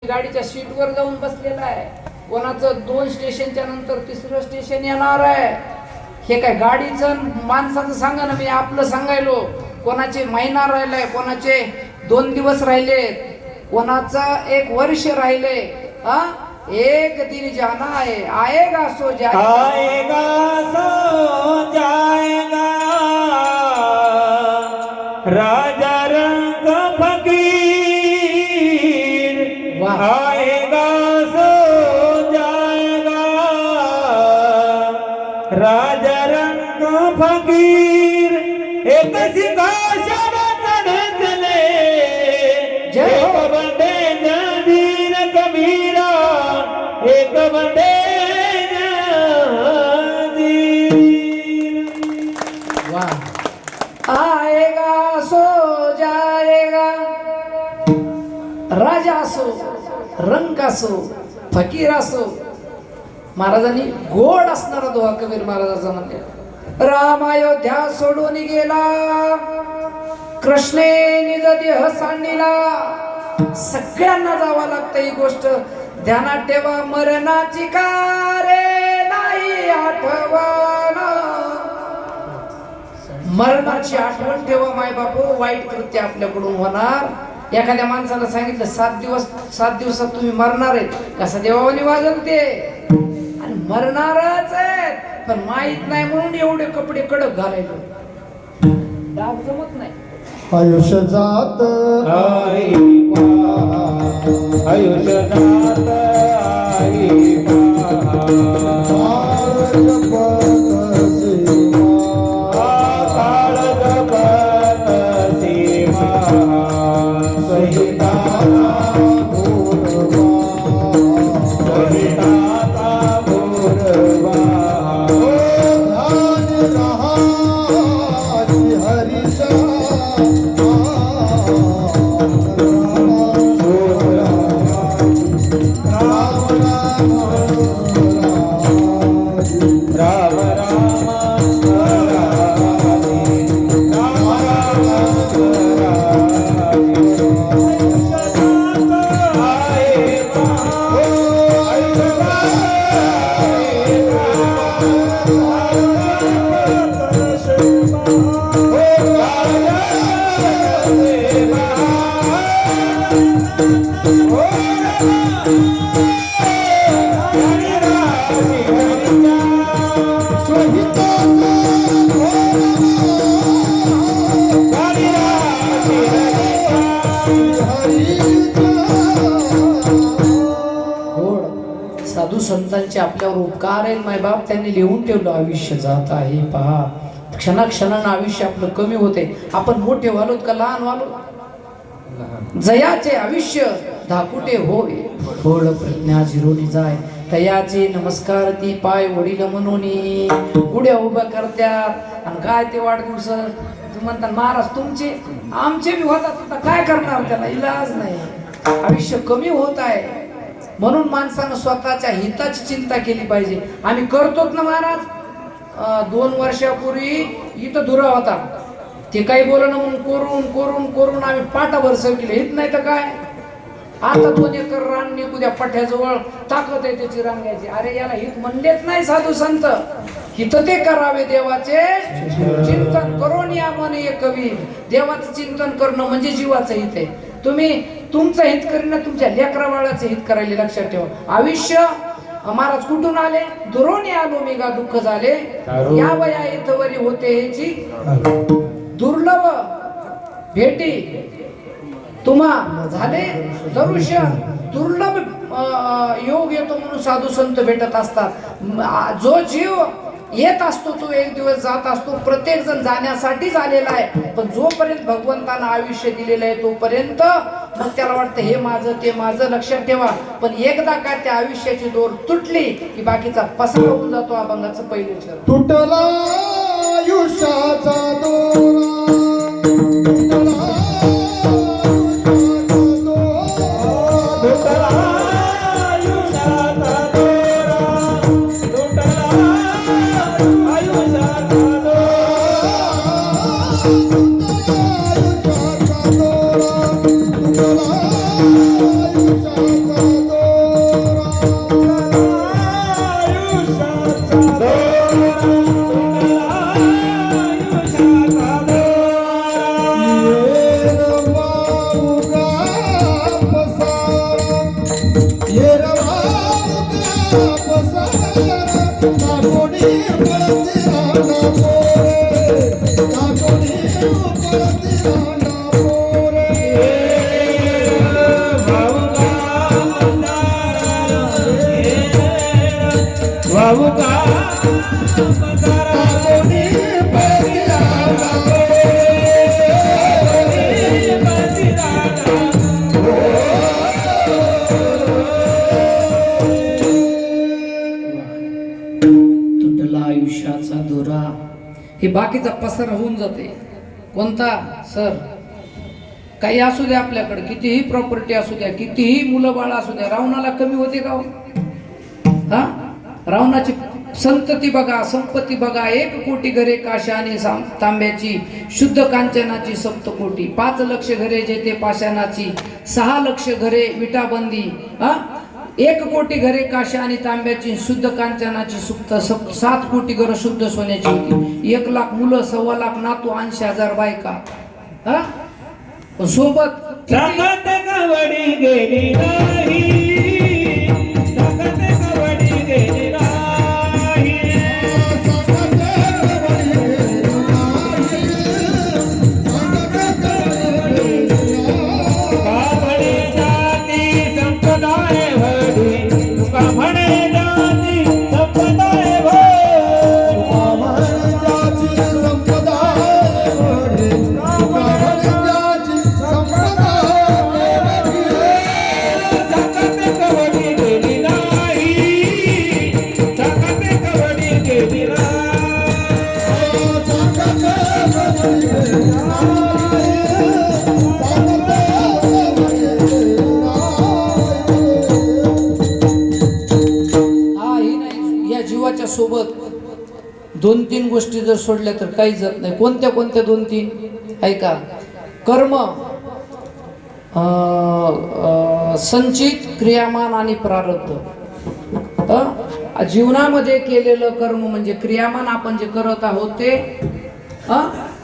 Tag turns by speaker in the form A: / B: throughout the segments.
A: गाडीच्या सीटवर जाऊन बसलेला आहे. कोणाचं 2 स्टेशनच्या नंतर 3रं स्टेशन येणार आहे. हे काय गाडीचं माणसाचं सांगा ना, मी आपलं सांगायलो. कोणाचे महिना राहिलाय, कोणाचे 2 दिवस राहिले, कोणाचं 1 वर्ष राहिले. एक दिन जाना है, आएगा सो जाएगा,
B: आएगा सो जाएगा, राजा रंग फकीर आएगा सो जाएगा, राजा रंग फकीर एक सिंहासन चढ़े चले,
A: जय हो
B: बंदे जंजीर कबीरा, एक बंदे
A: आएगा सो जाएगा, राजा असो, रंग असो, फकीर असो. महाराजांनी गोड असणारा दोहा कबीर महाराजाचा म्हणले. राम अयोध्या सोडून गेला, कृष्णे निज देह सांडिला. सगळ्यांना जावं लागतं. ही गोष्ट ध्यानात ठेवा. मरणाची कारे नाही आठवण, मरणाची आठवण ठेवा. माय बापू, वाईट कृत्य आपल्याकडून होणार. एखाद्या माणसाला सांगितलं 7 दिवसात तुम्ही मरणार आहेत, कसा देवाने वागल ते. आणि मरणारच आहेत, पण माहित नाही म्हणून एवढे कपडे कडक घालायचे. डाग जमत नाही.
C: आयुष्य जात
B: आई आयुष्य जात आई
A: साधू संतांचे आपल्यावर उपकार आहेत मायबाप. त्यांनी लिहून ठेवलं आयुष्य जात आहे पहा. क्षणाक्षणानं आयुष्य आपलं कमी होते. आपण मोठे व्हालोत का लहान व्हालो? जयाचे आयुष्य धाकुटे होय, थोड प्रज्ञा झिरोनी जाय. तयाचे नमस्कार ती पाय वडील म्हणून गुड्या उभ्या करत्यात. आणि काय ते वाढदिवस म्हणतात महाराज तुमचे आमचे बी होतात, काय करणार, त्याला इलाज नाही. आयुष्य कमी होत आहे, म्हणून माणसानं स्वतःच्या हिताची चिंता केली पाहिजे. आम्ही करतोच ना महाराज. 2 वर्षापूर्वी इथं धुरा होता, ते काही बोलणं म्हणून करून करून करून आम्ही पाटाभर केले. हित नाही तर काय. आता 2 एकर रान निघूद्या पठ्याजवळ ताकद आहे त्याची रांगायची. अरे याला हित म्हणलेच नाही साधू संत. हित ते करावे देवाचे चिंतन करून या मन एक कवी. देवाचं चिंतन करणं म्हणजे जीवाचं हित आहे. तुम्ही तुमचं हित करीन, तुमच्या लेकरा बाळाचं हित करायला लक्षात ठेवा. आयुष्य महाराज कुठून आले? दुरोणी आलो मी गा दुःख झाले, या वया इथवरी होते ह्याची दुर्लभ भेटी. तुम्हा झाले दरुशन, दुर्लभ योग येतो म्हणून साधू संत भेटत असतात. जो जीव येत असतो तो एक दिवस जात असतो. प्रत्येक जण जाण्यासाठीच आलेला आहे. पण जोपर्यंत भगवंतानं आयुष्य दिलेलं आहे तोपर्यंत मग त्याला वाटतं हे माझं ते माझं. लक्षात ठेवा. पण एकदा का त्या आयुष्याची दोर तुटली की बाकीचा पसारा होऊन जातो. अभंगाचं पहिले चरण.
C: तुटला आयुष्याचा दोरा,
B: तुटला
A: हे बाकीचा पसारा होऊन जाते. कोणता सर काही असू द्या, आपल्याकडे कितीही प्रॉपर्टी असू द्या, कितीही मुलं बाळ असू द्या, रावणाला कमी होते का हो? हा, रावणाची संतती बघा, संपत्ती बघा. 1 कोटी घरे काशाने तांब्याची, शुद्ध कांचनाची सप्तकोटी. 5 लक्ष घरे जेथे पाषाणाची, 6 लक्ष घरे विटाबंदी. 1 कोटी घरे काशा आणि तांब्याची, शुद्ध कांचनाची, 7 कोटी घरं शुद्ध सोन्याची होती. 1 लाख मुलं, 1.25 लाख नातू, 80,000 बायका. सोबत
B: सकत कवडी गेली नाही, सकत कवडी गेली नाही. कापडी जाती संपदाय भरली, तुका म्हणे जाती संपदाय भरली. सकत कवडी गेली नाही, सकत कवडी गेली नाही.
A: ही नाही. या जीवाच्या सोबत 2-3 गोष्टी जर सोडल्या तर काही जात नाही. कोणत्या कोणत्या 2-3 ऐका. कर्म, संचित, क्रियामान आणि प्रारब्ध. जीवनामध्ये केलेलं कर्म म्हणजे क्रियामान, आपण जे करत आहोत ते.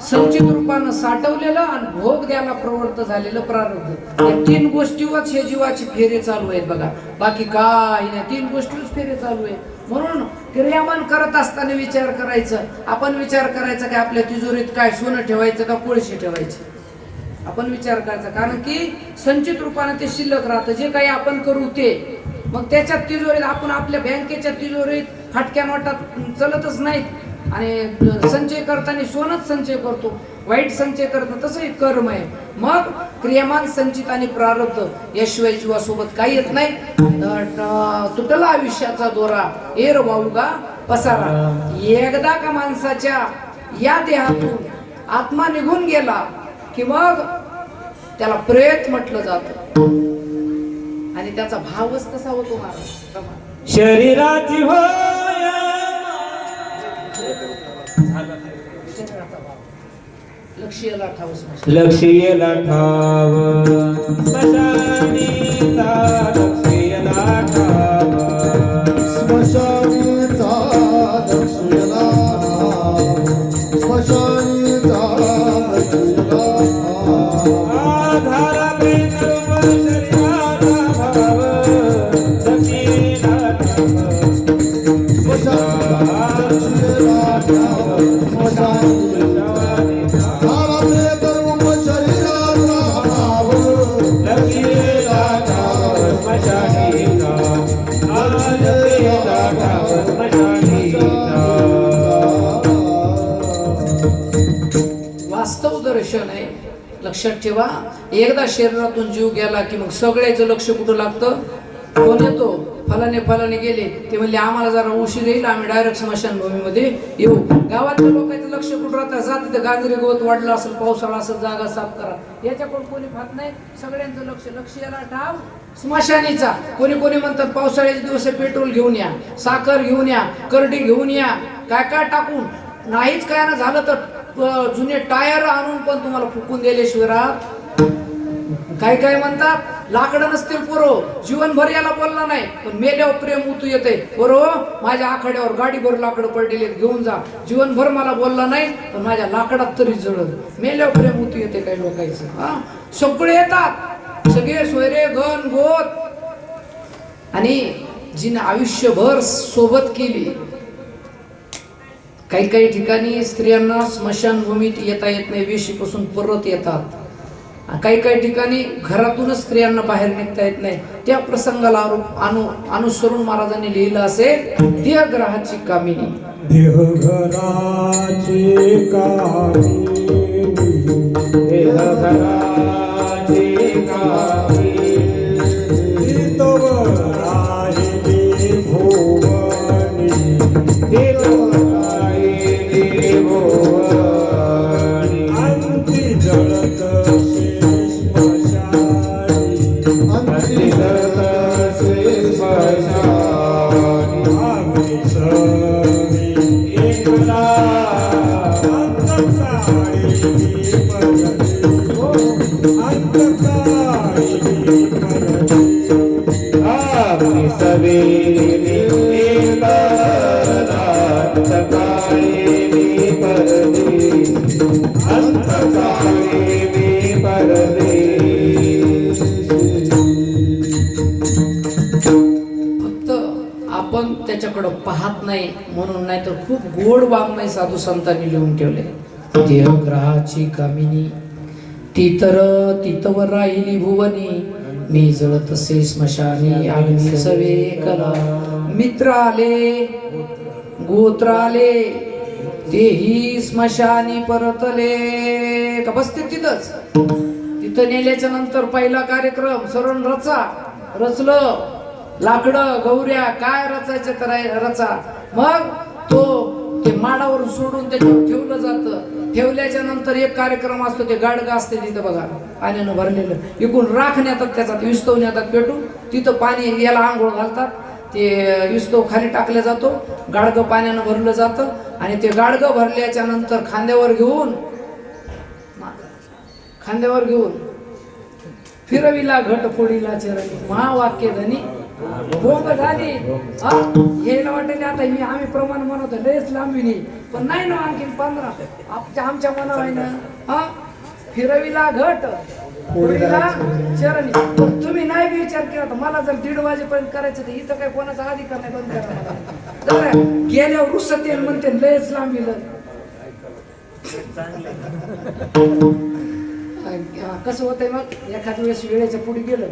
A: संचित रूपानं साठवलेलं आणि भोग द्यायला प्रवृत्त झालेलं प्रारब्ध. या 3 गोष्टीवरच हे जीवाची फेरे चालू आहेत बघा, बाकी काही नाही. 3 गोष्टीवरच फेरे चालू आहे. म्हणून क्रियामान करत असताना विचार करायचं. आपण विचार करायचा की आपल्या तिजोरीत काय सोनं ठेवायचं का कोळशी ठेवायची, आपण विचार करायचा. कारण की संचित रूपाने ते शिल्लक राहतं. जे काही आपण करू ते मग त्याच्यात तिजोरीत, आपण आपल्या बँकेच्या तिजोरीत फाटक्या नोटात चलतच नाहीत. आणि संचय करताना सोनच संचय करतो, वाईट संचय करतो. तसं एक कर्म आहे. मग क्रियामान, संचित आणि प्रारब्ध याशिवाय जीवासोबत काही येत नाही. तुटला आयुष्याचा दोरा, एर वाऊगा पसारा. एकदा का माणसाच्या या देहातून आत्मा निघून गेला की मग त्याला प्रेत म्हटलं जातं. आणि त्याचा भावच तसा होतो महाराज.
B: शरीराची होय
A: लक्ष्याला ठाऊस
B: लक्ष्यला ठाव, स्मशानीचा लक्ष्यला ठाव.
C: स्मशानीचा लक्ष्यला ठाव, स्मशानीचा लक्ष्यला ठाव.
B: आधारा प्रेम रूप शरीराचा भाव, लक्ष्यला ठाव.
C: स्मशानीचा लक्ष्यला ठाव, स्मशानीचा
A: वास्तव दर्शन आहे. लक्षात ठेवा, एकदा शरीरातून जीव गेला की मग सगळ्याचं लक्ष कुठं लागतं. कोण येतो, फलाने गेले ते म्हणले आम्हाला जरा उशीर येईल, आम्ही डायरेक्ट स्मशानभूमीमध्ये येऊ. गावातल्या लोकांचं लक्ष कुठं राहतं, जा तिथं गाजरे गवत वाढलं असेल, पावसाळा असेल, जागा साफ करा. याच्याकडून कोणी पाहत नाही. सगळ्यांचं लक्ष याला ठाव स्मशानीचा. कोणी म्हणतात पावसाळ्याचे दिवस पेट्रोल घेऊन या, साखर घेऊन या, करडी घेऊन या, काय टाकून. नाहीच काय ना झालं तर जुने टायर आणून पण तुम्हाला फुकून दिल्याशिवाय राहत. काय म्हणतात, लाकडं नसतील पोरो, जीवनभर याला बोलला नाही पण मेल्यावर प्रेम उतू येते. पोरो, माझ्या आखाड्यावर गाडीभर लाकडं पडलेले घेऊन जा. जीवनभर मला बोलला नाही पण माझ्या लाकडात तरी जळत. मेल्यावर प्रेम उतू येते काही लोकांचं. सगळे येतात, सगळे सोयरे घन गोत. आणि जिने आयुष्यभर सोबत केली. काही ठिकाणी स्त्रियांना स्मशानभूमीत येता येत नाही, वेशीपासून परत येतात. काही ठिकाणी घरातूनच स्त्रियांना बाहेर निघता येत नाही. त्या प्रसंगाला अनुसरून महाराजांनी लिहिलं असेल, देहग्रहाची कामिनी.
B: देहघराची कामिनी, देहघराची कामिनी, तोवर राहिली भुवनी, तोवर राहिली भुवनी. आपली सवेरे सकाळी मी परदेश, अंतकाळी मी परदेश.
A: फक्त आपण त्याच्याकडं पाहत नाही म्हणून, नाही तर खूप गोड वाङ्मय साधू संतांनी लिहून ठेवले. देहग्रहाची कामिनी तितवर राहिली भुवनी, मी जळतसे स्मशानी अग्नी सवे कला. मित्र आले गोत्र आले तेही स्मशानी परतले. का बसते तिथंच. तिथं नेल्याच्या नंतर पहिला कार्यक्रम सरण रचलं लाकडं गौऱ्या काय रचायचं तर रचा. मग तो ते माडावरून सोडून त्याच्यावर ठेवलं जातं. ठेवल्याच्या नंतर एक कार्यक्रम असतो, ते गाडगं असते तिथं बघा पाण्यानं भरलेलं. इकडून राख नेतात त्याचा विस्तव नेतात पेटून, तिथं पाणी याला आंघोळ घालतात. ते विस्तव खाली टाकला जातो, गाडगं पाण्यानं भरलं जातं आणि ते गाडगं भरल्याच्या नंतर खांद्यावर घेऊन फिरविला घट फोडीला चरणी. महावाक्य धनी बोंब झाली. यायला वाटेल आता आम्ही प्रमाण म्हणतो लयच लांबीनी, पण नाही ना आणखी 15 आमच्या मनावर आहे ना. फिरविला घट फोडीला चरणी. पण तुम्ही नाही बी विचार केला तर मला जर 1:30 वाजेपर्यंत करायचं तर इथं काय कोणाचा अधिकार नाही बंद करा. गेल्यावर रुसत येईल म्हणते लयच लांबीलं. कसं होतंय मग, एखाद्या वेळेस वेळेच्या पुढे गेलं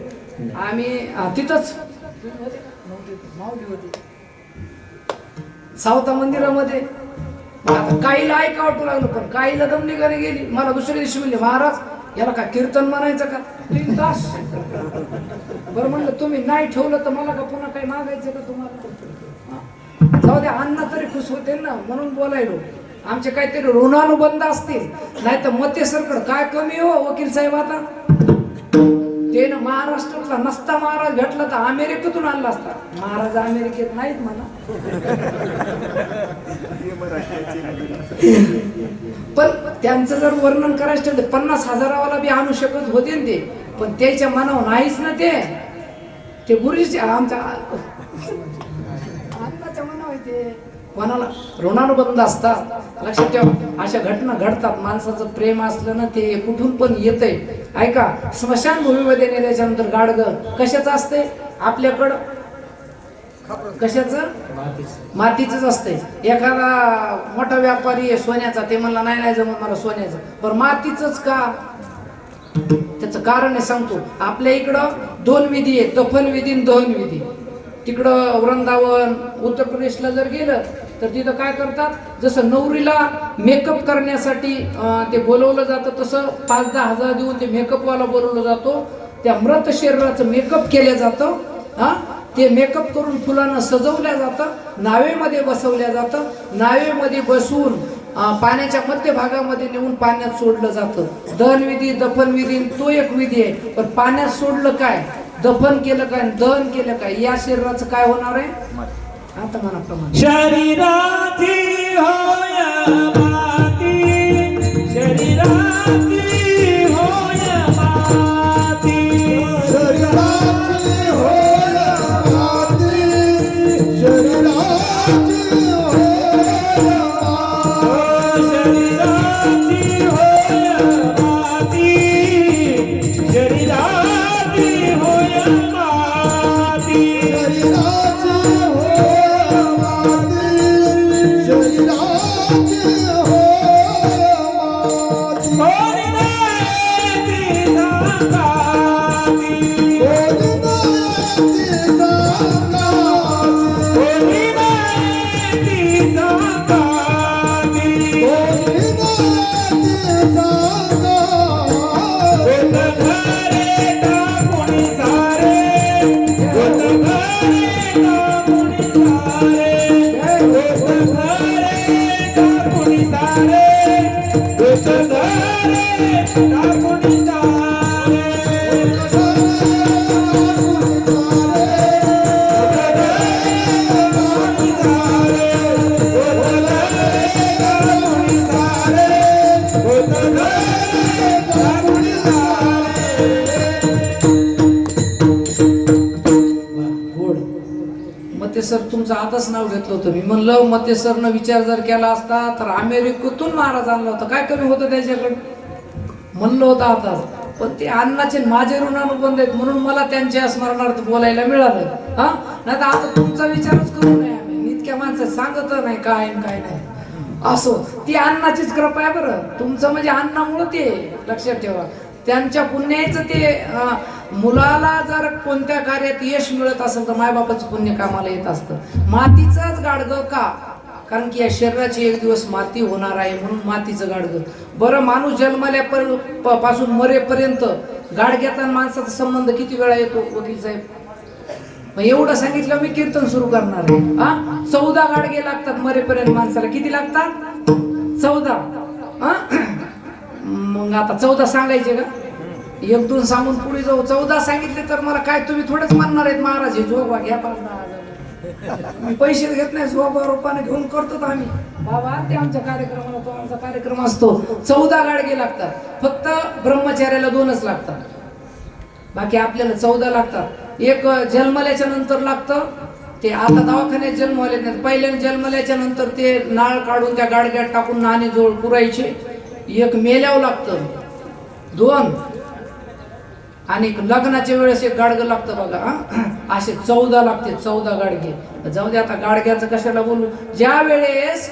A: आम्ही तिथंच माऊली होती सावता मंदिरामध्ये. आता काहीला ऐका वाटू लागलं, पण काहीला दम निघाने गेली. मला दुसऱ्या दिवशी म्हणले महाराज याला का कीर्तन म्हणायचं का 3 तास. बरं म्हणलं तुम्ही नाही ठेवलं तर मला का पुन्हा काही मागायचं का तुम्हाला. जाऊ द्या अण्णा तरी खुश होते ना म्हणून बोलायलो. आमचे काहीतरी ऋणानुबंध असतील, नाही तर मते सरकड काय कमी हो वकील साहेब. आता ते ना महाराष्ट्रातला नसता महाराज भेटला तर अमेरिकेतून आणला असता. महाराज अमेरिकेत नाहीत म्हणा. पण त्यांचं जर वर्णन करायचं तर 50,000वाला बी आणू शकत होते ना ते, पण त्याच्या मनावर नाहीच ना ते गुरुजी आमच्या अन्नाच्या मनावर ते कोणाला ऋणानुबंध असतात. लक्षात ठेवा अशा घटना घडतात. माणसाचं प्रेम असलं ना ते कुठून पण येतंय. ऐका स्मशानभूमीमध्ये नेल्याच्यानंतर गाडगं कशाचं असतंय आपल्याकडं, कशाचं मातीचंच असतंय. एखादा मोठा व्यापारी आहे सोन्याचा, ते म्हणला नाही जमत मला सोन्याचं, पण मातीचंच का. त्याचं कारण आहे सांगतो. आपल्या इकडं 2 विधी आहे, दफन विधी आणि दहन विधी. तिकडं वृंदावन उत्तर प्रदेशला जर गेलं तर तिथं काय करतात, जसं नवरीला मेकअप करण्यासाठी ते बोलवलं जातं तसं 5-10 हजार देऊन ते मेकअपवाला बोलवलं जातो. त्या मृत शरीराचं मेकअप केलं जातं. ते मेकअप करून फुलांना सजवल्या जातं, नावेमध्ये बसवल्या जातं. नावेमध्ये बसवून पाण्याच्या मध्यभागामध्ये नेऊन पाण्यात सोडलं जातं. दहन विधी दफन विधी तो एक विधी आहे. पण पाण्यात सोडलं काय, दफन केलं काय, दहन केलं काय, या शरीराचं काय होणार आहे आता म्हणा प्रमाण.
B: शरीराची होय माती, शरीराची होय माती,
C: शरीराची होय माती, शरीराची होय
B: शरीराची होय माती, शरीराची होय माती,
C: शरीराची होय माती, शरीराची होय माती.
B: कोणी नाही सांगाती, कोणी नाही सांगाती, होत घरे टाकून सारे, होत घरे टाकून सारे, होत घरे टाकून सारे, होत घरे टाकून सारे.
A: मते सर तुमचं आताच नाव घेतलं होतं मी. म्हणलं मते सरनं विचार जर केला असता तर अमेरिकेतून महाराज आणला होता, काय कमी होतं त्याच्याकडं म्हणलं होतं आता. पण ते अण्णाचे माझे ऋणानुबंध आहेत म्हणून मला त्यांच्या स्मरणार्थ बोलायला मिळालं. हा नाही तर आता तुमचा विचारच करू नये आम्ही. इतक्या माणसं सांगत नाही काय आणि काय नाही. असो ती अण्णाचीच कृपा आहे बरं. तुमचं म्हणजे अण्णामुळं ते लक्षात ठेवा. त्यांच्या पुण्याचं ते मुलाला जर कोणत्या कार्यात यश मिळत असेल तर मायबापाचं पुण्य कामाला येत असतं. मातीचंच गाडगं का? कारण की या शरीराची एक दिवस माती होणार आहे म्हणून मातीचं गाडगं. बरं माणूस जन्मल्यापासून मरेपर्यंत गाडग्याचा आणि माणसाचा संबंध किती वेळा येतो वकील साहेब? मग एवढं सांगितलं मी कीर्तन सुरू करणार आहे. हा 14 गाडगे लागतात मरेपर्यंत माणसाला. किती लागतात? 14. मग आता 14 सांगायचे का? 1-2 सांगून पुढे जाऊ. 14 सांगितले तर मला काय तुम्ही थोडेच म्हणणार आहेत महाराज हे जोगवा घ्या 5,000. मी पैसे घेत नाही, जोगवा रूपाने घेऊन करतो आम्ही. बाबा ते आमच्या कार्यक्रमाला तो आमचा कार्यक्रम असतो. 14 गाडगे लागतात. फक्त ब्रह्मचार्याला 2च लागतात. बाकी आपल्याला 14 लागतात. एक जन्मल्याच्या नंतर लागतं ते. आता दवाखान्यात जन्म आले नाही, पहिल्या जन्मल्याच्या नंतर ते नाळ काढून त्या गाडग्यात टाकून नाणे जोड पुरायचे. एक मेल्यावर लागतं 2 आणि लग्नाच्या वेळेस एक गाडगं लागतं बघा. असे 14 लागते. 14 गाडगे. जाऊ दे आता गाडग्याचं कशाला बोलू. ज्या वेळेस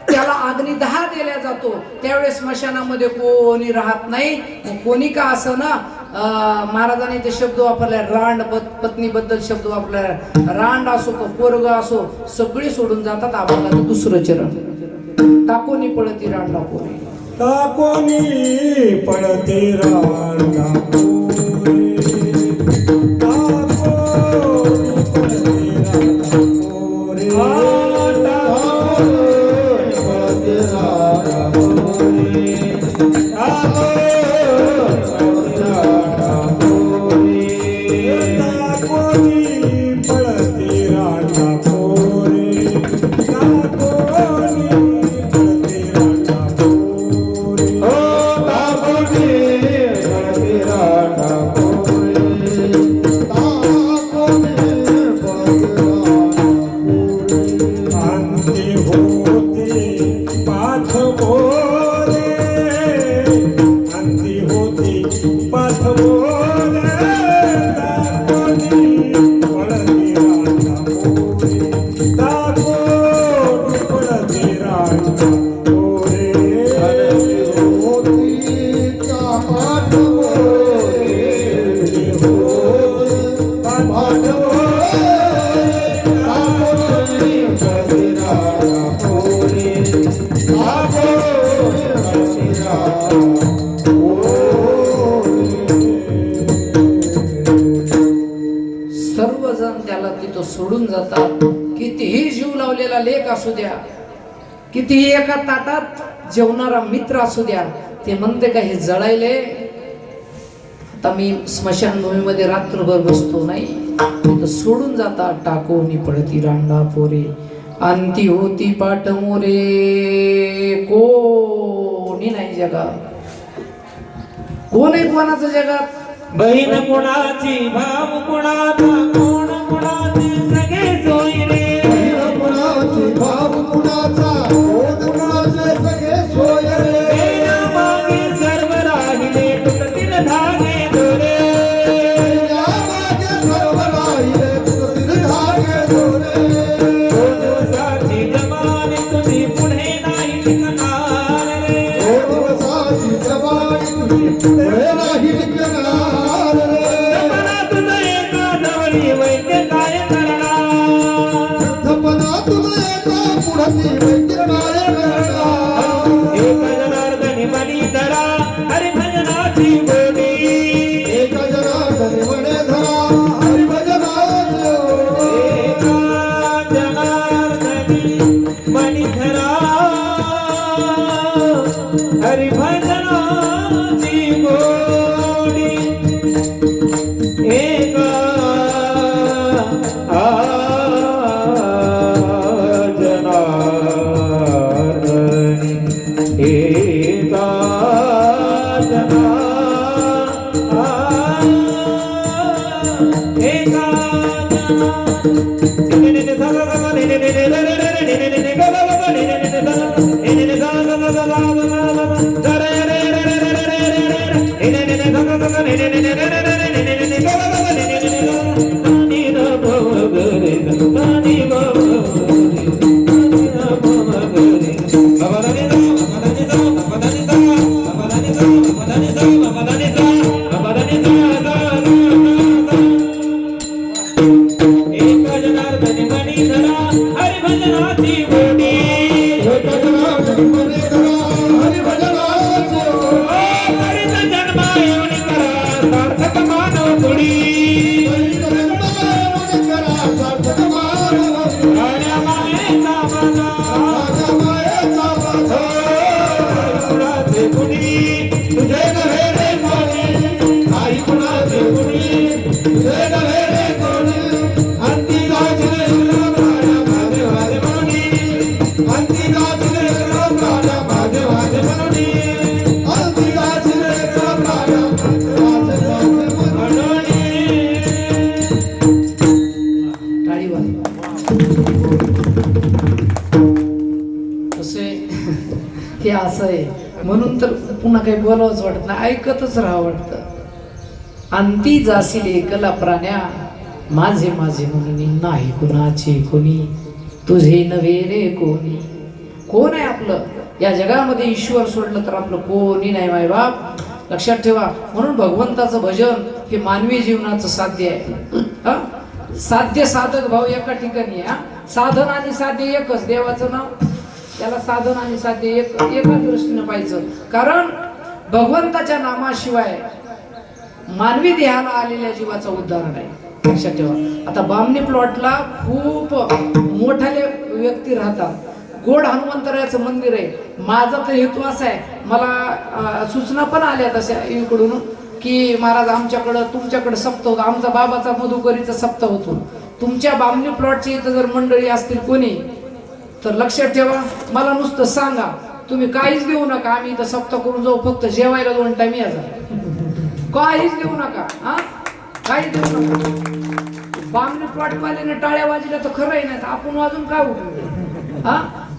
A: त्याला अग्निदाह दिला जातो त्यावेळेस स्मशानामध्ये कोणी राहत नाही. कोणी का असं ना महाराजांनी ते शब्द वापरले, रांड पत्नीबद्दल शब्द वापरला. रांड असो तो पोरग असो सगळी सोडून जातात. आपल्याला दुसरं चरण टाकोनी पळती रांडा पोरी.
C: ताकोनी पडते रांडा पोरी, ताकोनी पडते रांडा पोरी, ताकोनी पडते रांडा पोरी, ताकोनी पडते रांडा पोरी, ताकोनी पडते रांडा पोरी. अंती होती पाथ मोरे, अंती होती पाथ मोरे, ताकोनी पडती रांडा पोरी, ताकोनी पडती रांडा पोरी.
A: सर्वजण त्याला तिथं सोडून जातात. कितीही जीव लावलेला लेख असू द्या, कितीही एका ताटात जेवणारा मित्र असू द्या, ते म्हणते का हे जळायले. आता मी स्मशानभूमीमध्ये रात्रभर बसतो नाही, तिथं सोडून जातात. टाकोनी पडती रांडा पोरे, अंती होती पाठ मोरे. कोणी नाही जगात. कोण आहे कोणाचं जगात?
B: बहीण कुणाची भाव कुणाचा, कोण कुणाची सगळे सोयरे.
C: बहीण कुणाची भाव कुणाचा, कोण कुणाचे सगळे सोयरे.
B: देण्या मागे सर्व राहिले तुटतील धागे दोरे.
C: या मागे सर्व राहिले तुटतील धागे दोरे.
B: दोन दिवसाची जमानी तुझी पुढे नाही टिकणार रे.
C: दोन दिवसाची जवानी तुझी पुढे नाही टिकणार रे.
B: जमाना तुझं एका जवळी वैद्य काय करणार.
C: धपना तुला एका पुढती वैद्य काय करणार.
B: एक जनार्दनी मनी धरा हरिभजनाची बोली.
C: एक जनार्दनी म्हणे धरा हरिभजनाची ओढ.
B: एका जनार्दनी मनी धरा हरिभजनाची गोडी. एका जनार्दनी एका एका दानी बाबा
A: हे असं आहे म्हणून तर पुन्हा काही बोलावंच वाटत नाही, ऐकतच राहावं वाटतं. अंती जाशील एकला प्राण्या माझे माझे म्हणून नाही कुणाचे कोणी तुझे नव्हे रे कोणी. कोण आहे आपलं या जगामध्ये? ईश्वर सोडलं तर आपलं कोणी नाही माय बाप, लक्षात ठेवा. म्हणून भगवंताचं भजन हे मानवी जीवनाचं साध्य आहे. साध्य साधक भाव एका ठिकाणी आहे. साधन आणि साध्य एकच, देवाचं नाव त्याला साधन आणि साध्य एकाच दृष्टीने पाहिजे. कारण भगवंताच्या नामाशिवाय मानवी देहाला आलेल्या जीवाचा उद्धार नाही, लक्षात ठेवा. आता बामणी प्लॉटला खूप मोठाले व्यक्ती राहतात. गोड हनुमंतरायाचं मंदिर आहे. माझा तर हेतू असा आहे, मला सूचना पण आल्या तशा इकडून की महाराज आमच्याकडं तुमच्याकडे सप्ताह होतो, आमचा बाबाचा मधुकरीचा सप्ताह होतो, तुमच्या बामणी प्लॉटची इथं जर मंडळी असतील कोणी तर लक्षात ठेवा, मला नुसतं सांगा, तुम्ही काहीच देऊ नका, आम्ही इथं सप्ताह करून जाऊ, फक्त जेवायला 2 टाइम यायचा, काहीच देऊ नका. काहीच देऊ नका. बामणी प्लॉट वाल्याने टाळ्या वाजल्या तर खरंही नाही, आपण वाजून काय उपयोग.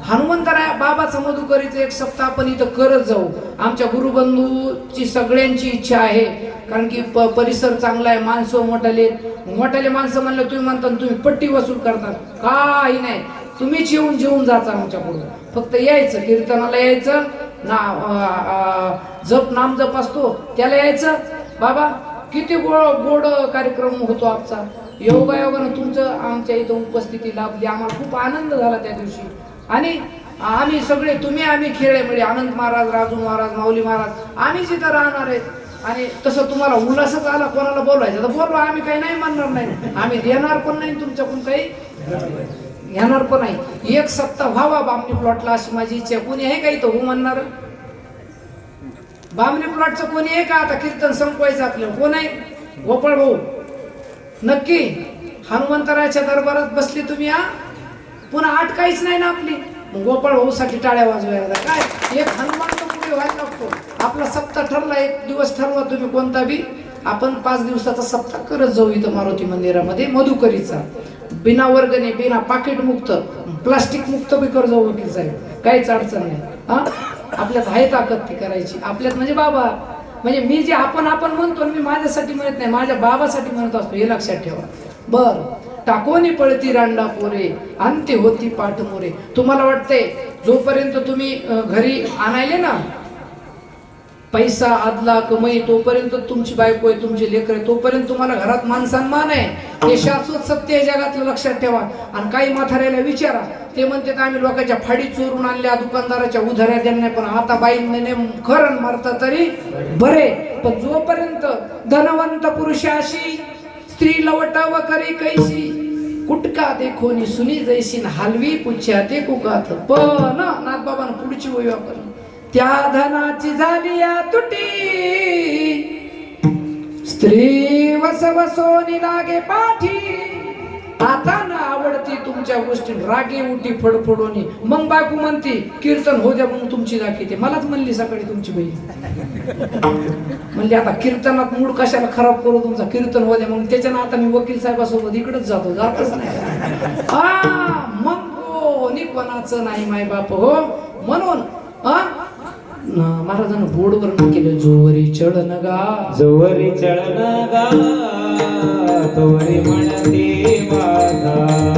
A: हनुमंतराया बाबाचा मधुकरीचं एक सप्ताह आपण इथं करत जाऊ. आमच्या गुरुबंधूची सगळ्यांची इच्छा आहे, कारण की परिसर चांगला आहे, माणसं मोठाले माणसं म्हणलं तुम्ही म्हणता तुम्ही पट्टी वसूल करतात, काही नाही, तुम्हीच येऊन जेवून जायचं आमच्याकडून. फक्त यायचं, कीर्तनाला यायचं, जप नाम जप असतो त्याला यायचं. बाबा किती गोड कार्यक्रम होतो आमचा. योगायोगानं तुमचं आमच्या इथं उपस्थिती लाभली, आम्हाला खूप आनंद झाला त्या दिवशी. आणि आम्ही सगळे आम्ही खेळे म्हणजे आनंद महाराज, राजू महाराज, माऊली महाराज, आम्हीच इथं राहणार आहेत. आणि तसं तुम्हाला उल्हासच आला कोणाला बोलवायचं तर बोलवा, आम्ही काही नाही म्हणणार नाही, आम्ही देणार पण नाही, तुमच्याकडून काही घेणार पण नाही. एक सप्ताह व्हावा बामणी प्लॉटला अशी माझी इच्छा. कोणी आहे का इथं हो म्हणणार? बामणी प्लॉटचं कोणी आहे का? आता कीर्तन संपवायचं आपलं, कोण आहे? गोपाळ भाऊ नक्की हनुमंतरायाच्या दरबारात बसली तुम्ही. पुन्हा आठ काहीच नाही ना आपली. गोपाळ भाऊ साठी टाळ्या वाजवायला काय, एक हनुमंत पुढे व्हायला लागतो. आपला सप्ताह ठरला, एक दिवस ठरवा तुम्ही कोणता बी, आपण 5 दिवसाचा सप्ताह करत जाऊ इथं मारुती मंदिरामध्ये मधुकरीचा. बिना वर्गणी, बिना पाकिट मुक्त, प्लास्टिक मुक्त बी कर जाऊ वकील साहेब, काहीच अडचण नाही. आपल्यात आहे ताकद ती करायची. आपल्यात म्हणजे बाबा, म्हणजे मी जे आपण म्हणतो मी माझ्यासाठी म्हणत नाही, माझ्या बाबासाठी म्हणत असतो, हे लक्षात ठेवा. बर टाकोनी पळती रांडा पोरे, अंती होती पाठ मोरे. तुम्हाला वाटतंय जोपर्यंत तुम्ही घरी आणायले ना पैसा आदला कमाई, तोपर्यंत तुमची बायको आहे, तुमचे लेकर आहे, तोपर्यंत तुम्हाला घरात मान सन्मान आहे. हे शाश्वत सत्य आहे जगातलं, लक्षात ठेवा. आणि काही म्हाताऱ्याला विचारा, ते म्हणतात आम्ही लोकांच्या फाडी चोरून आणल्या, दुकानदाराच्या उधाऱ्या त्यांना, पण आता बाईंने खरण मारता तरी बरे. पण जोपर्यंत धनवंत पुरुषाशी स्त्री लवटाव करी कैसी, कुटका देखोनी सुनी जैसी हलवी पुच्छा ते कुकात. पण नाथबाबांना पुढची वय आपण, त्या धनाची झाली या तुटी, स्त्री वसवसोनी लागे पाठी. आता ना आवडती तुमच्या गोष्टी रागे उठी फडफडोनी. मग बायको म्हणती कीर्तन हो द्या म्हणून तुमची दाखवते. मलाच म्हणली सकाळी तुमची बहीण, म्हणली आता कीर्तनात मूड कशाला खराब करू तुमचा, कीर्तन हो द्या. मग त्याच्यानं आता मी वकील साहेबासोबत इकडेच जातच नाही. मग कोणी कोणाचं नाही माय बाप हो. म्हणून महाराजांना बोर्ड वर्णन केलं, जोवरी चढन गा,
B: जोवरी चढन गा, तोवरी म्हणते माझा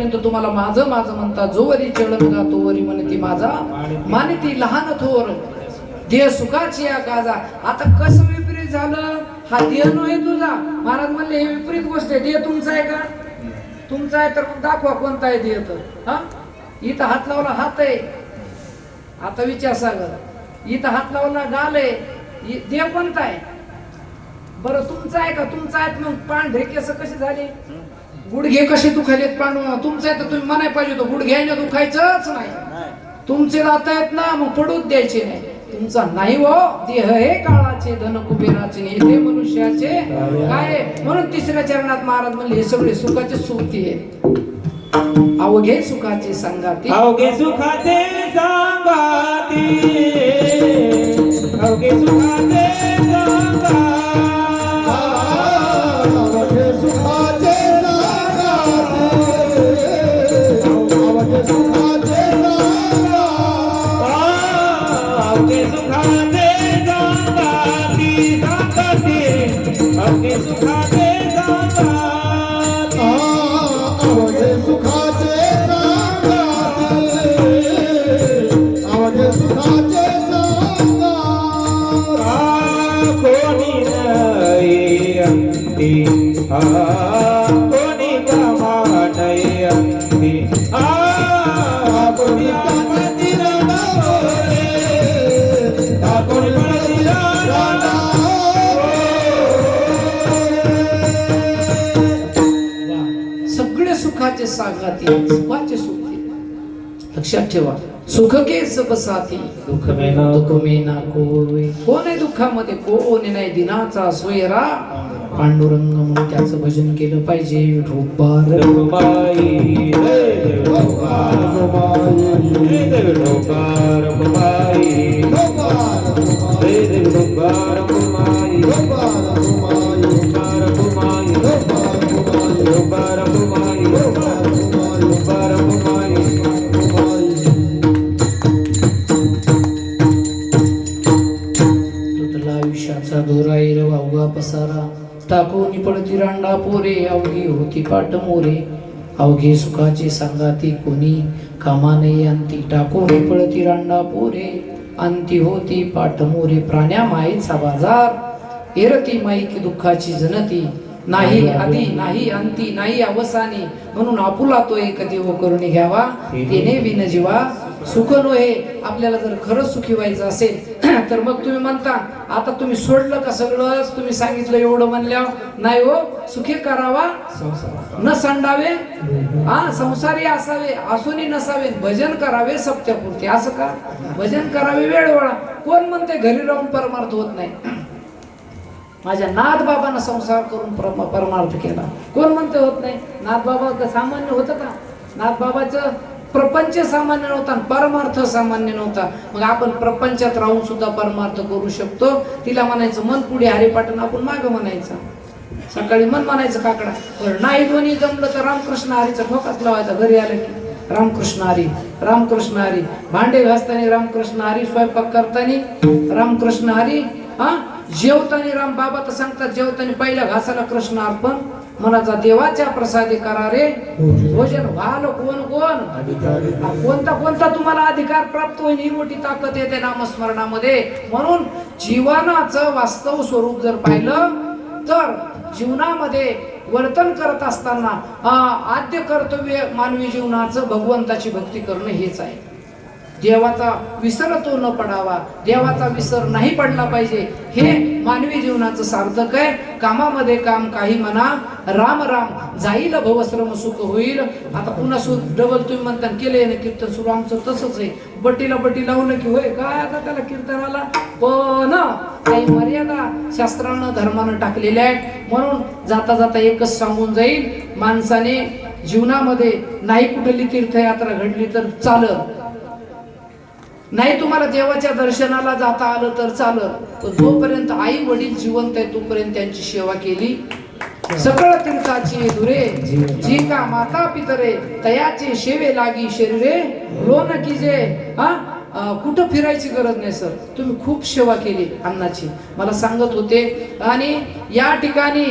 A: जोपर्यंत तुम्हाला माझं माझं म्हणता जोवरी चळत गा तोवरी म्हणती माझा मानिती लहान थोर देह सुखाची या गाजा. आता कसं विपरीत झालं, हा देह नव्हे तुझा. महाराज म्हणले हे विपरीत गोष्ट आहे. देह तुमचा आहे का? तुमचा आहे तर मग दाखवा कोणता आहे देह. तर हा इथं हात लावला हात आहे. आता विचार सागर, इथं हात लावला गाल आहे. देह कोणता आहे बरं? तुमचा आहे का? तुमचा आहे मग पांढरे केस कसे झाले? गुडघे कसे दुखायलेत पांढू? तुमचं आहे तर तुम्ही म्हणाय पाहिजे होतं गुडघ्याने दुखायचंच नाही. तुमचे जात आहेत ना मग पडूच द्यायचे नाही. तुमचा नाही हो. देह हे काळाचे धन कुबेराचे हे मनुष्याचे काय. म्हणून तिसऱ्या चरणात महाराज म्हणले हे सगळे सुखाचे सुखती आहेत. अवघे सुखाचे संगाती,
B: अवघे सुखाचे सांगाती, अवघे सुखाचे सांगाती,
C: अवघे सुखाचे सांगाती, अवघे सुखाचे
B: अवघे सुखाचे सांगाती, सांगाती, अवघे सुखाचे सांगाती,
C: अवघे सुखाचे सांगाती, अवघे सुखाचे सांगाती.
B: कोणी नाही अंती, कोणी कामा नाही अंती, कोणी कामाची राहणार, कोणी पळती राहणार.
A: सगळे सुखाचे सांगाती, सुखाचे सुखते. लक्षात ठेवा, सुख के सब साथी
B: दुःख में ना
A: दुःख में ना कोय. कोण आहे दुःखामध्ये? कोण नाही. दिनाचा सोयरा पांडुरंग म्हणून त्याचं भजन केलं पाहिजे. विठोबार
B: रघुमाई, जय रघुमाई, जय रघुमाई, रघुमाई, जय रघुमाई, रघुमाई, रघुमाई,
A: तुटला आयुष्याचा दोराईर वावगा पसारा टाकून पडती रांडा पोरे. अवघी होती पाट मोरे, अवघे सुखाची सांगाती कोणी कामा नाही अंती. टाकून पडती रांडा पोरे, अंती होती पाट मोरे. प्राण्या माईचा बाजार एरती माई की दुःखाची जनती. नाही आधी नाही अंती नाही अवसानी, म्हणून आपुला तो एक देव करून घ्यावा. तेने विन जीवा सुख नोहे. आपल्याला जर खरंच सुखी व्हायचं असेल तर मग तुम्ही म्हणता आता तुम्ही सोडलं का सगळंच? तुम्ही सांगितलं एवढं म्हणल्यावर नाही हो. सुखी करावा न संडावे, संसारी असावे असूनही नसावे. भजन करावे सप्त्यापुरते. असं का? भजन करावे वेळोवेळा. कोण म्हणते घरी राहून परमार्थ होत नाही? माझ्या नाथ बाबांना संसार करून परमार्थ केला. कोण म्हणते होत नाही? नाथ बाबा सामान्य होतं का? नाथ बाबाचं प्रपंच सामान्य नव्हता, परमार्थ सामान्य नव्हता. मग आपण प्रपंचात राहून सुद्धा परमार्थ करू शकतो. तिला म्हणायचं मन पुढे हरिपाटन, आपण माग म्हणायचं. सकाळी मन म्हणायचं काकडा. बरं नाही दोन्ही जमलं तर रामकृष्ण हरीचा ठोकाच लावायचा. घरी आलं की रामकृष्ण हरी, रामकृष्ण हरी. भांडे घासताना रामकृष्ण हरी, स्वयंपाक करताना रामकृष्ण हरी, जेवताना राम. बाबा तर सांगतात जेवताना पहिल्या घासाला कृष्ण अर्पण मनाचा देवाच्या प्रसादी करा रे भोजन. व्हाल कोण कोण कोणता कोणता तुम्हाला अधिकार प्राप्त होईल ही मोठी ताकद येते नामस्मरणामध्ये. म्हणून जीवनाचं वास्तव स्वरूप जर पाहिलं तर जीवनामध्ये वर्तन करत असताना आद्य कर्तव्य मानवी जीवनाचं भगवंताची भक्ती करणं हेच आहे. देवाचा विसर तो न पडावा, देवाचा विसर नाही पडला पाहिजे. हे मानवी जीवनाचं सार्थक आहे. कामामध्ये काम काही म्हणा, राम राम जाईल भवश्रम सुख होईल. आता पुन्हा डबल तुम्ही म्हणता केले ना कीर्तन सुरू. आमचं तसंच आहे. बटीला बटी लावलं की होय काय आता त्याला कीर्तनाला. पण काही मर्यादा शास्त्रानं धर्मानं टाकलेल्या आहेत. म्हणून जाता जाता एकच सांगून जाईल, माणसाने जीवनामध्ये नाही कुठली तीर्थयात्रा घडली तर चालत नाही, तुम्हाला देवाच्या दर्शनाला जाता आलं तर चालत. जोपर्यंत आई वडील जिवंत आहे तोपर्यंत त्यांची सेवा केली. सकळ तीर्थाची दुरे जी का माता पितरे, तयाचे शेवे लागी शरीरे लोन कीजे. कुठं फिरायची गरज नाही सर. तुम्ही खूप सेवा केली अन्नाची मला सांगत होते. आणि या ठिकाणी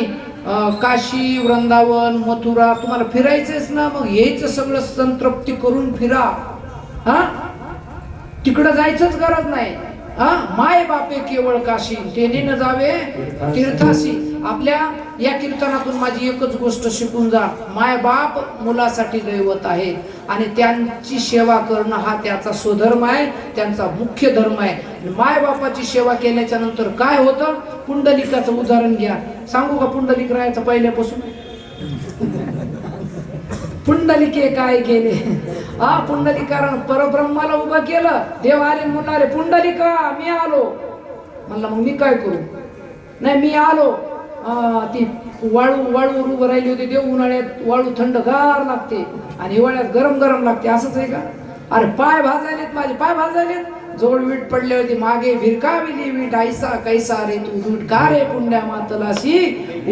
A: काशी, वृंदावन, मथुरा तुम्हाला फिरायचंच ना, मग यायचं सगळं संतृप्ती करून फिरा. हा, तिकडं जायचंच गरज नाही. हा, माय बापे केवळ काशी तेने न जावे तीर्थाशी. आपल्या या कीर्तनातून माझी एकच गोष्ट शिकून जा, माय बाप मुलासाठी दैवत आहे आणि त्यांची सेवा करणं हा त्याचा स्वधर्म आहे, त्यांचा मुख्य धर्म आहे. माय बापाची सेवा केल्याच्या नंतर काय होतं, पुंडलिकाचं उदाहरण घ्या. सांगू का पुंडलिक राहायचं पहिल्यापासून? पुंडलिके काय केले? हा, पुंडलिकानं परब्रह्माला उभं केलं. देव आले म्हणाले, पुंडलिका मी आलो. म्हणला मग मी काय करू? नाही मी आलो. ती वाळूवर उभं राहिली होती. देव उन्हाळ्यात वाळू थंडगार लागते आणि हिवाळ्यात गरम गरम लागते, असंच आहे का? अरे पाय भाजायलेत, माझे पाय भाजायलेत. जोड वीट पडले होती मागे, भिरकाविली वीट ऐसा कैसा रे तू दूट का रे पुंड्या मातलाशी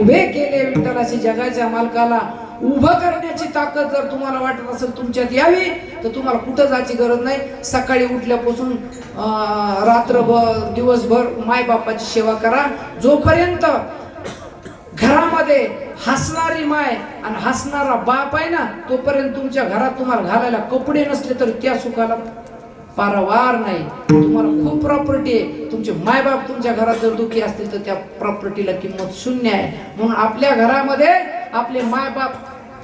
A: उभे केले विठ्ठलाशी. जगाच्या मालकाला उभं करण्याची ताकद जर तुम्हाला वाटत असेल तुमच्यात यावी तर तुम्हाला कुठं जायची गरज नाही. सकाळी उठल्यापासून रात्रभर दिवसभर मायबापाची सेवा करा. जोपर्यंत घरामध्ये हसणारी माय आणि हसणारा बाप आहे ना, तोपर्यंत तुमच्या घरात तुम्हाला घालायला कपडे नसले तर त्या सुखाला पारावार नाही. तुम्हाला खूप प्रॉपर्टी आहे. तुमचे मायबाप तुमच्या घरात जर दुखी असतील तर त्या प्रॉपर्टीला किंमत शून्य आहे. म्हणून आपल्या घरामध्ये आपले मायबाप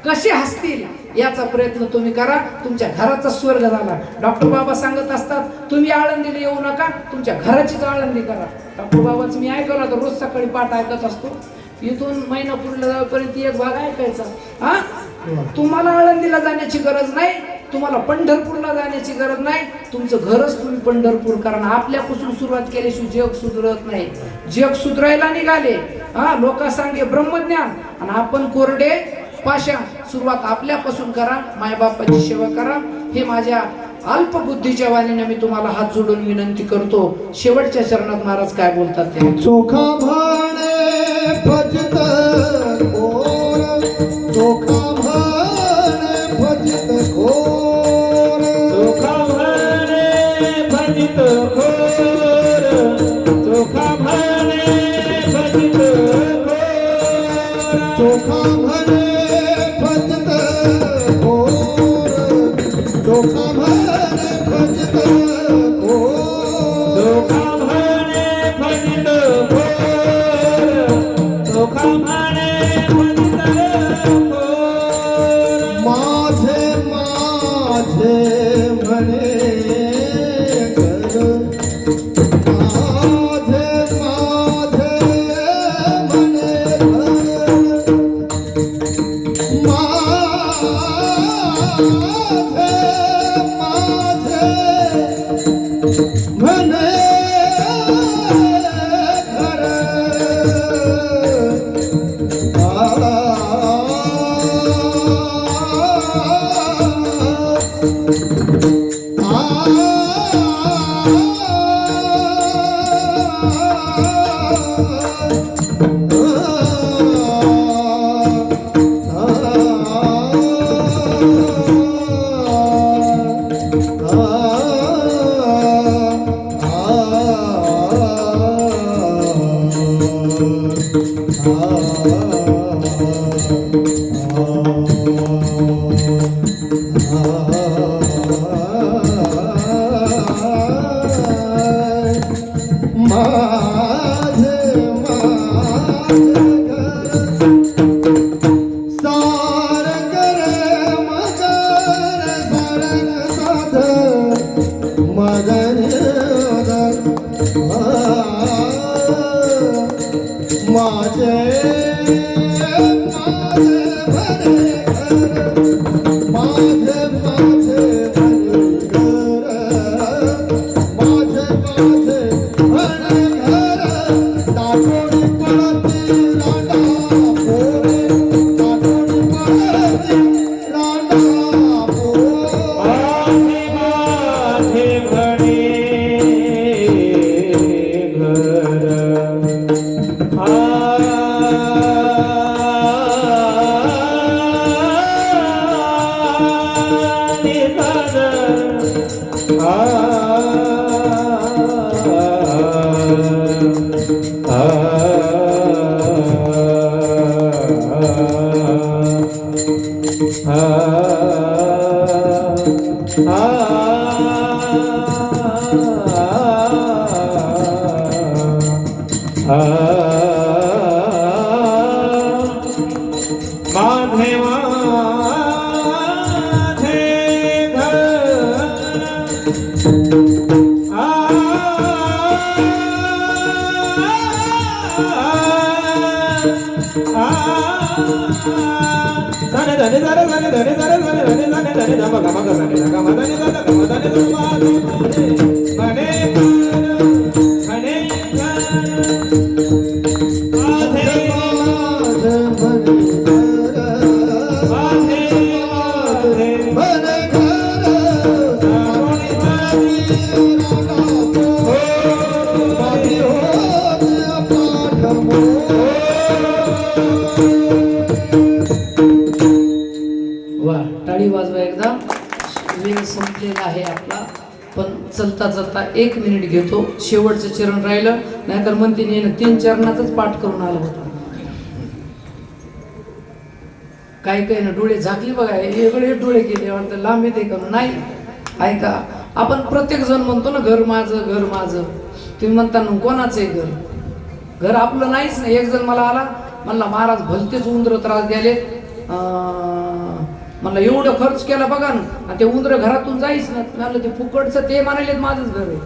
A: कसे हसतील याचा प्रयत्न तुम्ही करा. तुमच्या घराचा स्वर्ग झाला. डॉक्टर बाबा सांगत असतात, तुम्ही आळंदीला येऊ नका, तुमच्या घराचीच आळंदी करा. डॉक्टर बाबाच मी ऐकलं तर रोज सकाळी पाठ ऐकत असतो. इथून महिनापूरला जाईपर्यंत एक भाग ऐकायचा. हा, तुम्हाला आळंदीला जाण्याची गरज नाही, तुम्हाला पंढरपूरला जाण्याची गरज नाही. तुमचं घरच तुम्ही पंढरपूर करा. आपल्यापासून सुरुवात केल्याशिवाय जग सुधरत नाही. जग सुधरायला निघाले हा लोक सांगे ब्रह्मज्ञान आणि आपण कोरडे पाषाण. सुरुवात आपल्यापासून करा, मायबापाची सेवा करा. हे माझ्या अल्पबुद्धीच्या वाणीने मी तुम्हाला हात जोडून विनंती करतो. शेवटच्या चरणात महाराज काय बोलतात ते,
C: चोखा भाणे भजत कोर, चोखा भाणे भजत कोर,
B: चोखा भाणे भजित घोर, चोखा भाणे भजित घोर,
C: चोखा भाणे भजत कोर, चोखा भाणे भजत कोर,
B: चोखा भाणे भजित घोर, चोखा भाणे भजित घोर.
C: माझे माझे म्हणे घर, माझे माझे म्हणे घर, माझे माझे म्हणे घर.
B: माझे
A: वा टाळी वाजवा एकदा. वेळ संपलेला आहे आपला, पण चलता चलता 1 मिनिट घेतो. शेवटचं चरण राहिलं, नाहीतर म्हणते नाही 3 चरणाचाच पाठ करून आला होता. काही काही ना डोळे झाकले बघा, वेगळे डोळे केले वाटतं लांब येते का नाही. ऐका, आपण प्रत्येक जण म्हणतो ना घर माझं घर माझं. तुम्ही म्हणता ना कोणाचं आहे घर? घर आपलं नाहीच नाही. एक जण मला आला म्हणला महाराज भलतेच उंदर त्रास द्याले, म्हणलं एवढं खर्च केला बघा ना आणि ते उंदर घरातून जाईच ना. म्हणलं ते फुकटचं ते म्हणाले माझंच घर आहे.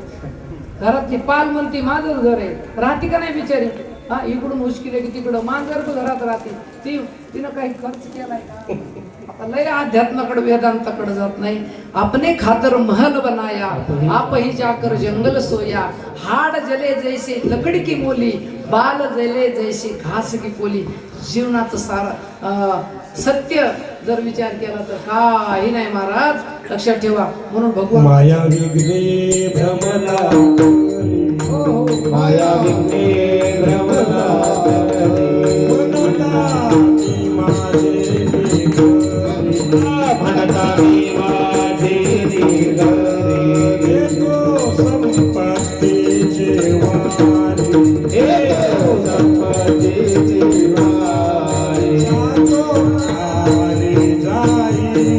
A: घरातली पाल म्हणते माझंच घर आहे. राहते का नाही बिचारी? हा, इकडून मुश्किल आहे की तिकडं मांजर घरात राहते. तिनं काही खर्च केलाय का? आता लय अध्यात्माकडे वेदांताकडे जात नाही. आपने खातर महल बनाया, आप ही जाकर जंगल सोया. हाड जले जैसे लकड़ी की मोली, बाल जले जैसे घास की पोली. जीवनाचं सारा सत्य जर विचार केला तर काही नाही महाराज, लक्षात ठेवा. म्हणून भगवान
B: माया विघ्ने भ्रमला, माया विघ्ने भ्रमला, म्हणता मी माझे घरी, संपत्तीचे वारी, संपत्तीचे वारी, सारे जाईल,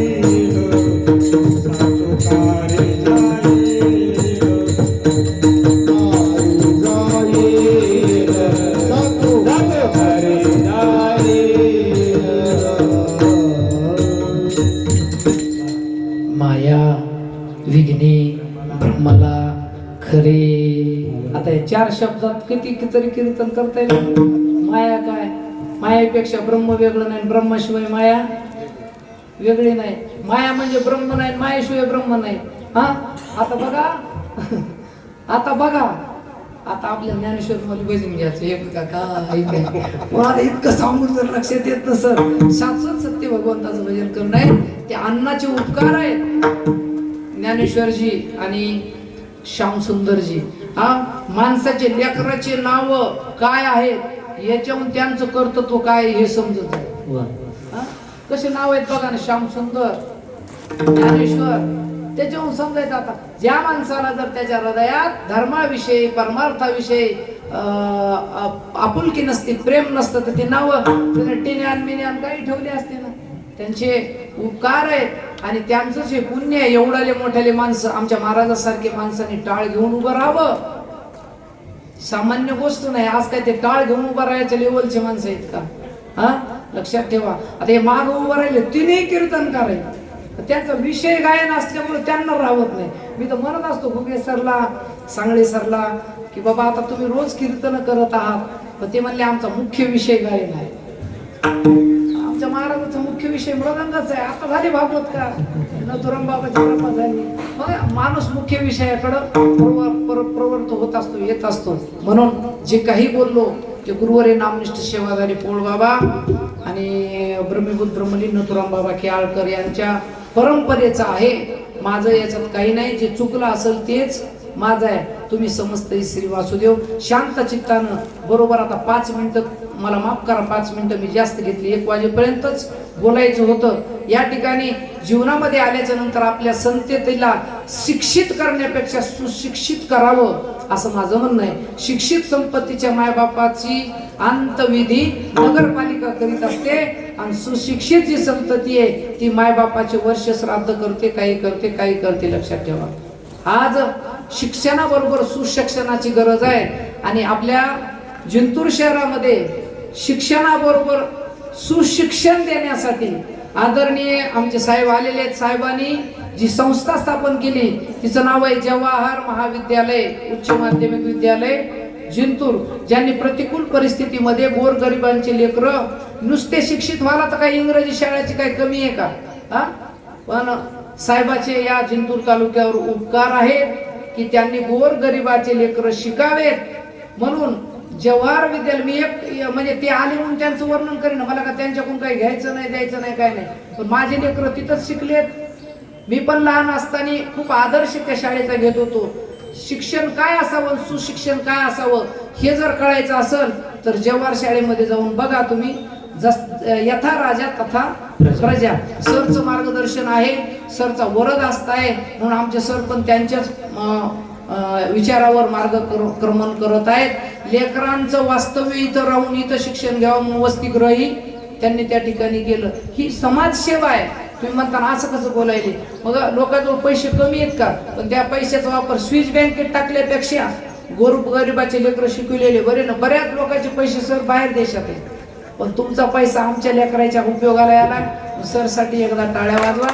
B: सारे
A: माया विघ्ने ब्रह्मला खरे. आता या 4 शब्दात किती तरी कीर्तन करता येईल. माया काय? मायापेक्षा ब्रह्म वेगळं नाही, ब्रह्माशिवाय माया वेगळी नाही. माया म्हणजे ब्रह्म नाही, मायाशिवाय ब्रह्म नाही. हा, आता बघा आता बघा, आता आपल्या ज्ञानेश्वर मध्ये बजून घ्यायचं एक काय मला इतकं सांगून जर लक्षात येत नसतं. शाश्वत सत्य भगवंताचं भजन करणं आहे. ते अन्नाचे उपकार आहेत ज्ञानेश्वरजी आणि श्यामसुंदरजी. हा, माणसाचे लेकराचे नाव काय आहेत याच्याहून त्यांचं कर्तृत्व काय हे समजत आहे. कसे नाव आहेत बघा ना, श्यामसुंदर, ज्ञानेश्वर. त्याच्याहून समजायचं आता ज्या माणसाला जर त्याच्या हृदयात धर्माविषयी परमार्थाविषयी आपुलकी नसते, प्रेम नसतं, तर ते नाव टिन्यान मिन्यान काही ठेवले असते ना. त्यांचे उपकार आहेत आणि त्यांचंच हे पुण्य आहे. एवढाले मोठ्याले माणसं, आमच्या महाराजासारखे माणसाने टाळ घेऊन उभं राहावं सामान्य गोष्ट नाही. आज काय ते टाळ घेऊन उभं राहायच्या लेवलचे माणसं आहेत का? हा, लक्षात ठेवा. आता हे माग उभं राहिले 3 कीर्तनकार आहेत. त्यांचा विषय गायन असल्यामुळे त्यांना राहत नाही. मी तर म्हणत असतो घुगे सरला, सांगळे सरला की बाबा आता तुम्ही रोज कीर्तन करत आहात, पण ते म्हणले आमचा मुख्य विषय गायन आहे. आमच्या महाराजांचा मुख्य विषय मृदंगाचा आहे. आता झाली भागवत का नथुराम बाबाची कृपा झाली. मग माणूस मुख्य विषयाकडं प्रवृत्त होत असतो, येत असतो. म्हणून जे काही बोललो जे गुरुवारी नामनिष्ठ सेवाधारी पोळ बाबा आणि ब्रह्मीभूत ब्रह्मलीन नथुराम बाबा खेळकर यांच्या परंपरेचं आहे. माझं याच्यात काही नाही. जे चुकलं असेल तेच माझं आहे. तुम्ही समजते श्री वासुदेव. शांत चित्तानं बरोबर आता 5 मिनिटं मला माफ करा, 5 मिनिटं मी जास्त घेतली. 1 वाजेपर्यंतच बोलायचं होतं. या ठिकाणी जीवनामध्ये आल्याच्या नंतर आपल्या संततेला शिक्षित करण्यापेक्षा सुशिक्षित करावं असं माझं म्हणणं आहे. शिक्षित संपत्तीच्या मायबापाची अंतविधी नगरपालिका करीत असते आणि सुशिक्षित जी संतती आहे ती मायबापाचे वर्ष श्राद्ध करते, काही करते, काही करते. लक्षात ठेवा. आज शिक्षणाबरोबर सुशिक्षणाची गरज आहे आणि आपल्या जिंतूर शहरामध्ये शिक्षणाबरोबर सुशिक्षण देण्यासाठी आदरणीय आमचे साहेब आलेले आहेत. साहेबांनी जी संस्था स्थापन केली तिचं नाव आहे जवाहर महाविद्यालय उच्च माध्यमिक विद्यालय जिंतूर, ज्यांनी प्रतिकूल परिस्थितीमध्ये गोरगरिबांचे लेकरं नुसते शिक्षित व्हायला तर काही इंग्रजी शाळेची काही कमी आहे का? हा, पण साहेबाचे या जिंतूर तालुक्यावर उपकार आहेत की त्यांनी गोरगरिबाचे लेकरं शिकावेत म्हणून जवाहर विद्यालय. मी एक म्हणजे ते आले म्हणून त्यांचं वर्णन करीन, मला का त्यांच्याकडून काही घ्यायचं नाही द्यायचं नाही काय नाही, पण माझे लेकरं तिथंच शिकलेत. मी पण लहान असताना खूप आदर्श त्या शाळेचा घेत होतो. शिक्षण काय असावं, सुशिक्षण काय असावं हे जर कळायचं असेल तर जवाहर शाळेमध्ये जाऊन बघा तुम्ही. यथा राजा तथा प्रजा, सरचं मार्गदर्शन आहे, सरचा वरद असताय म्हणून आमचे सर पण त्यांच्याच विचारावर मार्गक्रमण करत आहेत. लेकरांचं वास्तव्य इथं राहून इथं शिक्षण घ्यावं म्हणून वसतिगृहही त्यांनी त्या ठिकाणी केलं. ही समाजसेवा आहे. तुम्ही म्हणता असं कसं बोलायले, मग लोकांजवळ पैसे कमी आहेत का? पण त्या पैशाचा वापर स्विस बँकेत टाकल्यापेक्षा गोरगरिबाचे लेकरं शिकवलेले बरे ना. बऱ्याच लोकांचे पैसे सर बाहेर देशात आहेत, पण तुमचा पैसा आमच्या लेकराच्या उपयोगाला आला. सर साठी एकदा टाळ्या वाजवा.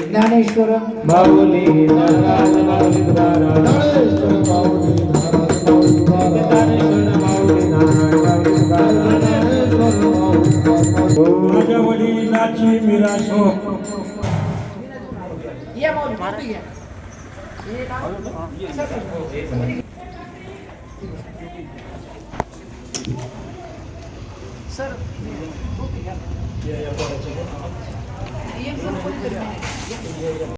A: ज्ञानेश्वर
B: माऊली महाराज माऊली महाराज
C: ज्ञानेश्वर माऊली महाराज माऊली महाराज ज्ञानेश्वर माऊली महाराज
B: माझ्या वडिलांची मिरास हो.
A: या माऊली, टोपी घ्या. हे नाव? सर टोपी घ्या. एक जण कोणतरी